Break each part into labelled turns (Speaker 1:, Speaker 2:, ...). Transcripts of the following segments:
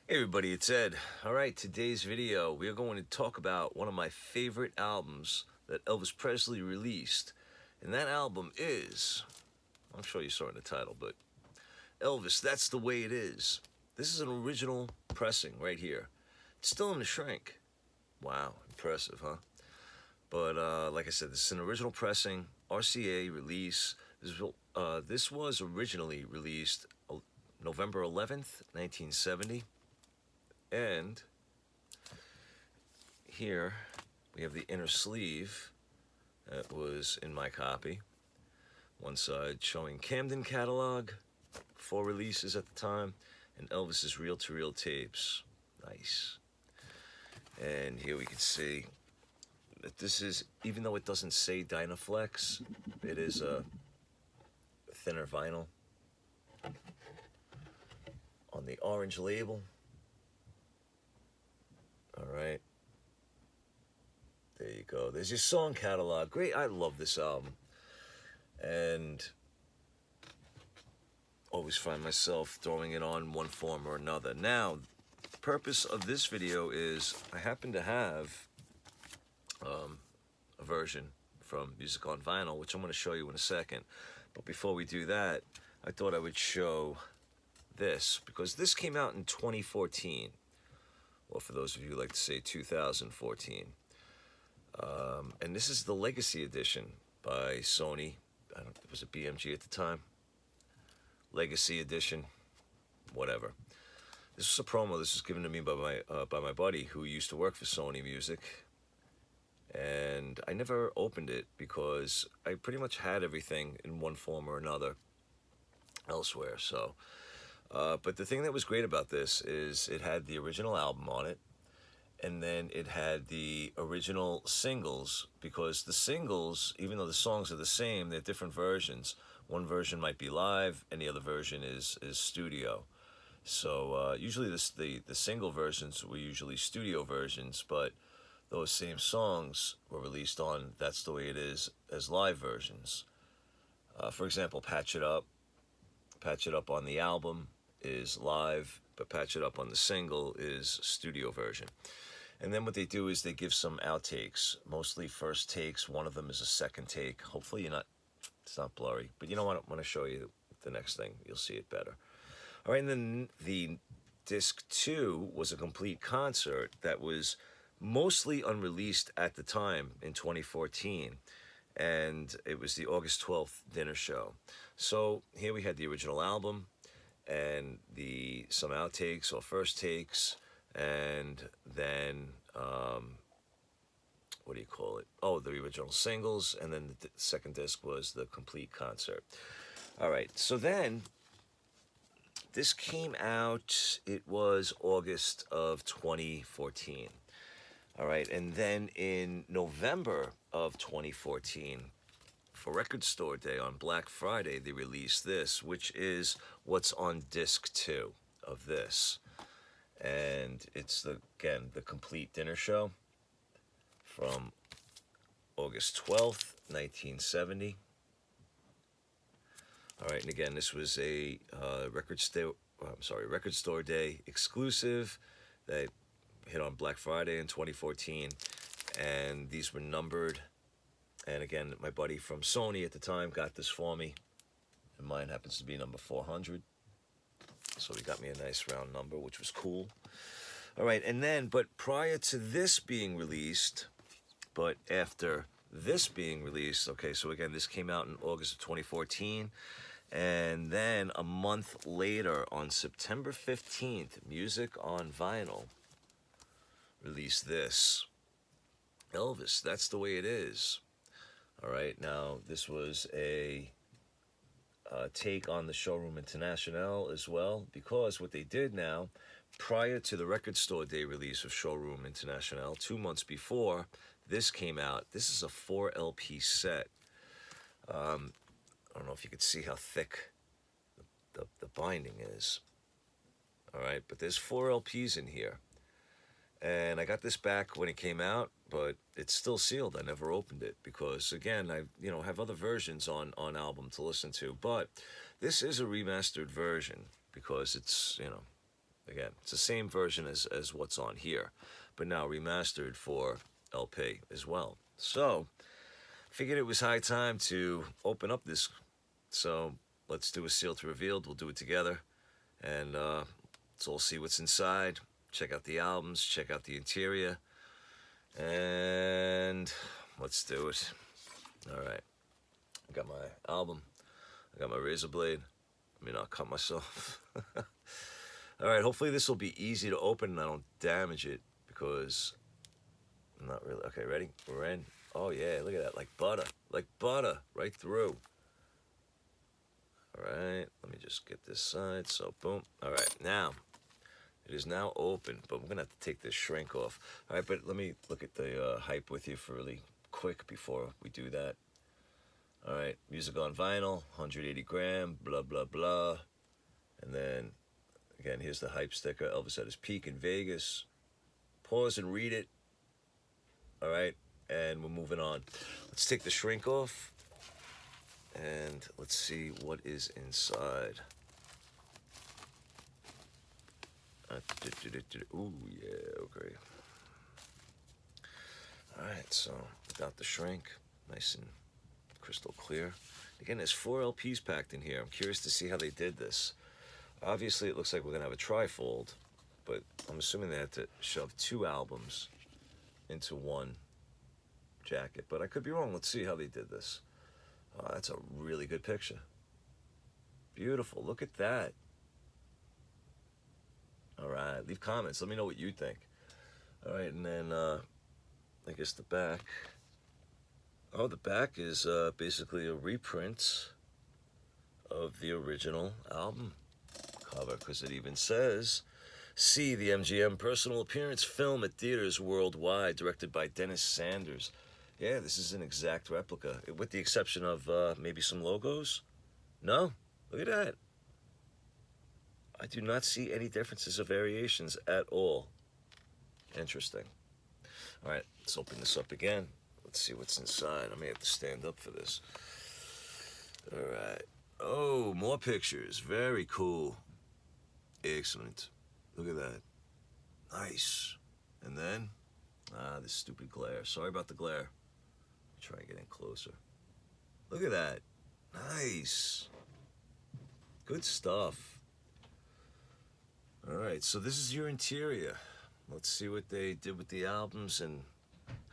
Speaker 1: Hey everybody, it's Ed. Alright, today's video we are going to talk about one of my favorite albums that Elvis Presley released. And that album is, I'm sure you saw it in the title, but Elvis, That's the Way It Is. This is an original pressing right here. It's still in the shrink. Wow, impressive, huh? But like I said, this is an original pressing, RCA release. This was originally released November 11th, 1970. And here we have the inner sleeve that was in my copy. One side showing Camden catalog, 4 releases at the time, and Elvis's reel-to-reel tapes. Nice. And here we can see that this is, even though it doesn't say Dynaflex, it is a thinner vinyl on the orange label. All right. There you go. There's your song catalog. Great. I love this album. And always find myself throwing it on one form or another. Now, the purpose of this video is I happen to have a version from Music on Vinyl, which I'm going to show you in a second. But before we do that, I thought I would show this, because this came out in 2014. Well, for those of you who like to say 2014. And this is the Legacy Edition by Sony. Was it BMG at the time? Legacy Edition, whatever. This was a promo. This was given to me by my buddy who used to work for Sony Music. And I never opened it because I pretty much had everything in one form or another elsewhere. So, but the thing that was great about this is it had the original album on it. And then it had the original singles, because the singles, even though the songs are the same, they're different versions. One version might be live, and the other version is studio. So usually the single versions were usually studio versions, but those same songs were released on That's the Way It Is as live versions. For example, Patch It Up. Patch It Up on the album is live, but Patch It Up on the single is studio version. And then what they do is they give some outtakes, mostly first takes. One of them is a second take. Hopefully it's not blurry. But you know what? I'm going to show you the next thing. You'll see it better. All right, and then the disc 2 was a complete concert that was mostly unreleased at the time in 2014. And it was the August 12th dinner show. So here we had the original album and some outtakes or first takes. And then, what do you call it? Oh, the original singles, and then the second disc was the complete concert. All right, so then this came out, it was August of 2014. All right, and then in November of 2014, for Record Store Day on Black Friday, they released this, which is what's on disc 2 of this. And it's again the complete dinner show from August 12th, 1970. All right, and again, this was a Record Store Day exclusive that hit on Black Friday in 2014, and these were numbered. And again, my buddy from Sony at the time got this for me, and mine happens to be number 400. So he got me a nice round number, which was cool. All right, and then, but prior to this being released, but after this being released, okay, so again, this came out in August of 2014, and then a month later, on September 15th, Music on Vinyl released this. Elvis, That's the Way It Is. All right, now, this was a take on the Showroom International as well, because what they did now, prior to the Record Store Day release of Showroom International, 2 months before this came out, this is a 4 LP set. I don't know if you could see how thick the binding is. All right, but there's 4 LPs in here. And I got this back when it came out, but it's still sealed. I never opened it because, again, I have other versions on album to listen to. But this is a remastered version because it's Again, it's the same version as what's on here, but now remastered for LP as well. So, figured it was high time to open up this. So, let's do a sealed to revealed. We'll do it together. And let's all see what's inside. Check out the albums. Check out the interior. And let's do it. All right. I got my album. I got my razor blade. I mean, I'll cut myself. All right, hopefully this will be easy to open and I don't damage it because I'm not really. Okay, ready? We're in. Oh, yeah, look at that. Like butter, right through. All right, let me just get this side. So, boom. All right, now, it is now open, but we're going to have to take this shrink off. All right, but let me look at the hype with you for really quick before we do that. All right, music on vinyl, 180 gram, blah, blah, blah. And then, again, here's the hype sticker. Elvis at his peak in Vegas. Pause and read it. All right, and we're moving on. Let's take the shrink off. And let's see what is inside. Ooh, yeah, okay. All right, so without the shrink, nice and crystal clear. Again, there's 4 LPs packed in here. I'm curious to see how they did this. Obviously, it looks like we're going to have a trifold, but I'm assuming they had to shove 2 albums into one jacket. But I could be wrong. Let's see how they did this. Oh, that's a really good picture. Beautiful. Look at that. All right. Leave comments. Let me know what you think. All right, and then I guess the back. Oh, the back is basically a reprint of the original album cover, because it even says, see the MGM personal appearance film at theaters worldwide, directed by Dennis Sanders. Yeah, this is an exact replica, with the exception of maybe some logos. No, look at that. I do not see any differences or variations at all. Interesting. All right, let's open this up again. Let's see what's inside. I may have to stand up for this. All right. Oh, more pictures. Very cool. Excellent. Look at that. Nice. And then, this stupid glare. Sorry about the glare. Try and get in closer. Look at that. Nice. Good stuff. All right, so this is your interior. Let's see what they did with the albums and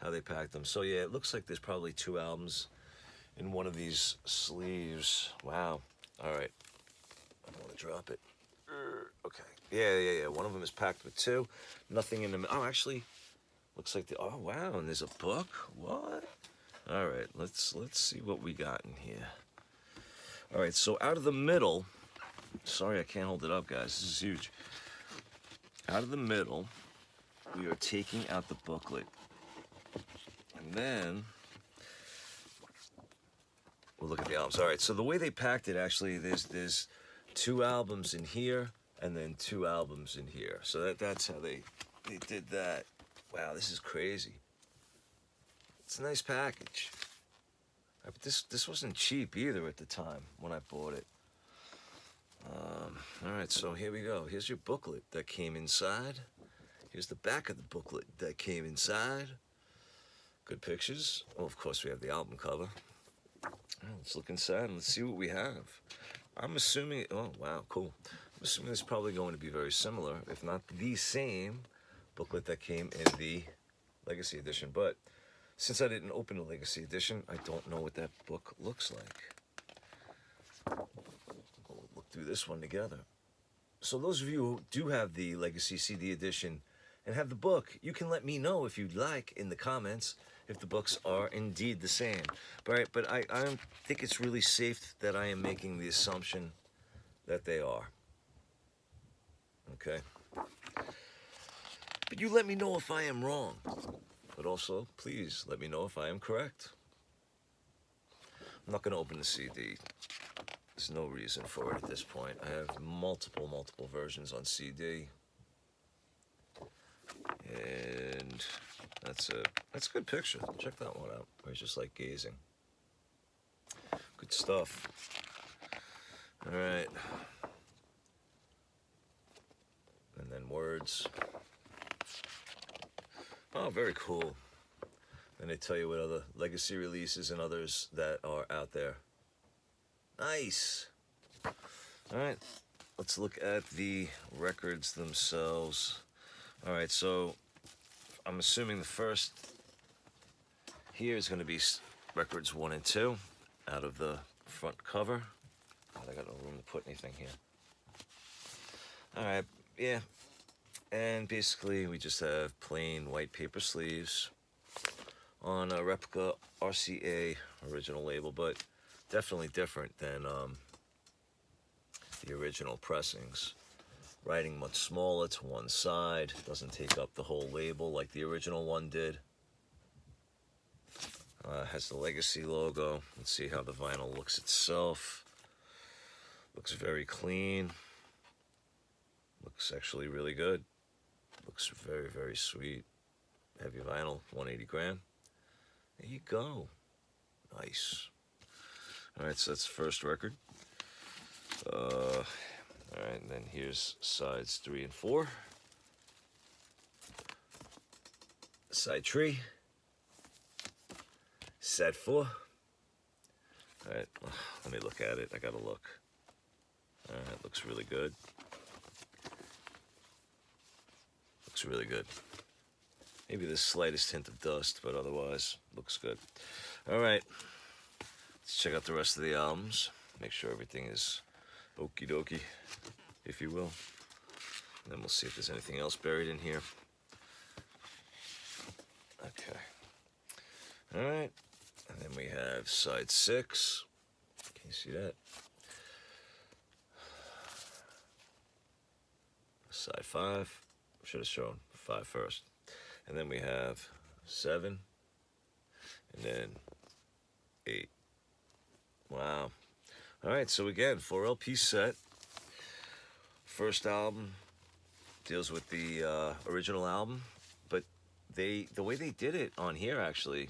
Speaker 1: how they packed them. So yeah, it looks like there's probably 2 albums in one of these sleeves. Wow. All right. I don't want to drop it. Okay. Yeah. One of them is packed with 2. Nothing in the... Oh, actually, looks like the... Oh, wow, and there's a book? What? All right, let's see what we got in here. All right, so out of the middle... Sorry, I can't hold it up, guys. This is huge. Out of the middle, we are taking out the booklet. And then we'll look at the albums. All right, so the way they packed it, actually, there's 2 albums in here and then 2 albums in here. So that's how they did that. Wow, this is crazy. It's a nice package. But this wasn't cheap either at the time when I bought it. All right, so here we go. Here's your booklet that came inside. Here's the back of the booklet that came inside. Good pictures. Oh, of course, we have the album cover. Let's look inside and let's see what we have. I'm assuming... Oh, wow, cool. I'm assuming it's probably going to be very similar, if not the same booklet that came in the Legacy Edition. But since I didn't open the Legacy Edition, I don't know what that book looks like. We'll look through this one together. So those of you who do have the Legacy CD Edition and have the book, you can let me know if you'd like in the comments if the books are indeed the same. But I don't think it's really safe that I am making the assumption that they are. Okay? But you let me know if I am wrong. But also, please let me know if I am correct. I'm not going to open the CD. There's no reason for it at this point. I have multiple versions on CD. And that's a good picture. Check that one out. Where it's just like gazing. Good stuff. All right. And words. Oh, very cool. And they tell you what other legacy releases and others that are out there. Nice. All right, let's look at the records themselves. All right, so I'm assuming the first here is going to be records 1 and 2 out of the front cover. God, I got no room to put anything here. All right, yeah. And basically, we just have plain white paper sleeves on a replica RCA original label, but definitely different than the original pressings. Writing much smaller to one side, doesn't take up the whole label like the original one did. Has the Legacy logo. Let's see how the vinyl looks itself. Looks very clean. Looks actually really good. Looks very, very sweet. Heavy vinyl, 180 gram. There you go. Nice. All right, so that's the first record. All right, and then here's sides 3 and 4. Side 3. Side 4. All right, let me look at it. I gotta look. All right, looks really good. Looks really good. Maybe the slightest hint of dust, but otherwise looks good. All right, let's check out the rest of the albums. Make sure everything is okie dokie, if you will. And then we'll see if there's anything else buried in here. Okay. All right, and then we have side 6. Can you see that? Side 5. Should have shown 5 first. And then we have 7. And then 8. Wow. All right, so again, 4 LP set. First album deals with the original album, but the way they did it on here, actually,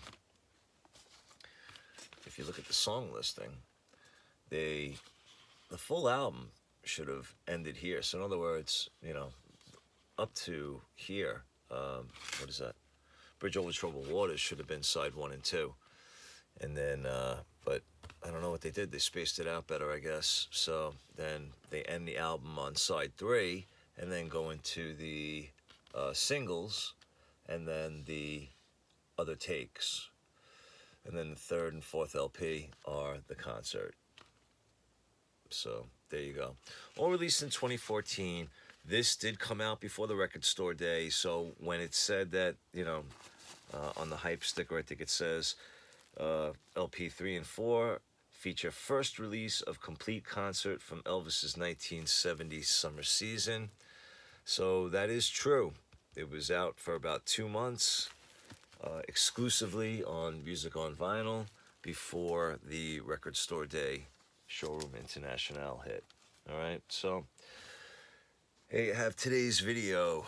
Speaker 1: if you look at the song listing, the full album should have ended here. So in other words, you know, up to here, what is that? Bridge Over Troubled Waters should have been side 1 and 2. And then, but I don't know what they did. They spaced it out better, I guess. So then they end the album on side 3 and then go into the singles and then the other takes. And then the 3rd and 4th LP are the concert. So there you go. All released in 2014. This did come out before the record store day, so when it said that, you know, on the hype sticker, I think it says LP 3 and 4 feature first release of complete concert from Elvis's 1970 summer season. So that is true. It was out for about 2 months, exclusively on Music on Vinyl before the record store day Showroom International hit. All right, so hey, I have today's video.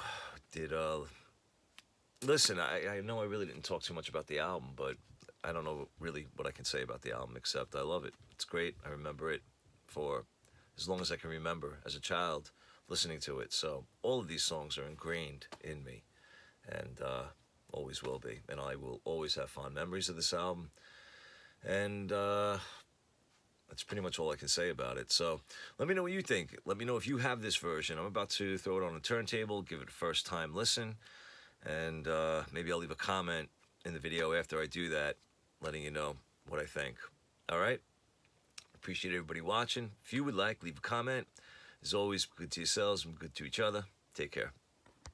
Speaker 1: Listen, I know I really didn't talk too much about the album, but I don't know really what I can say about the album except I love it. It's great. I remember it for as long as I can remember as a child listening to it. So all of these songs are ingrained in me and always will be. And I will always have fond memories of this album. And that's pretty much all I can say about it. So let me know what you think. Let me know if you have this version. I'm about to throw it on a turntable, give it a first time listen, and maybe I'll leave a comment in the video after I do that, letting you know what I think. All right? Appreciate everybody watching. If you would like, leave a comment. As always, good to yourselves and good to each other. Take care.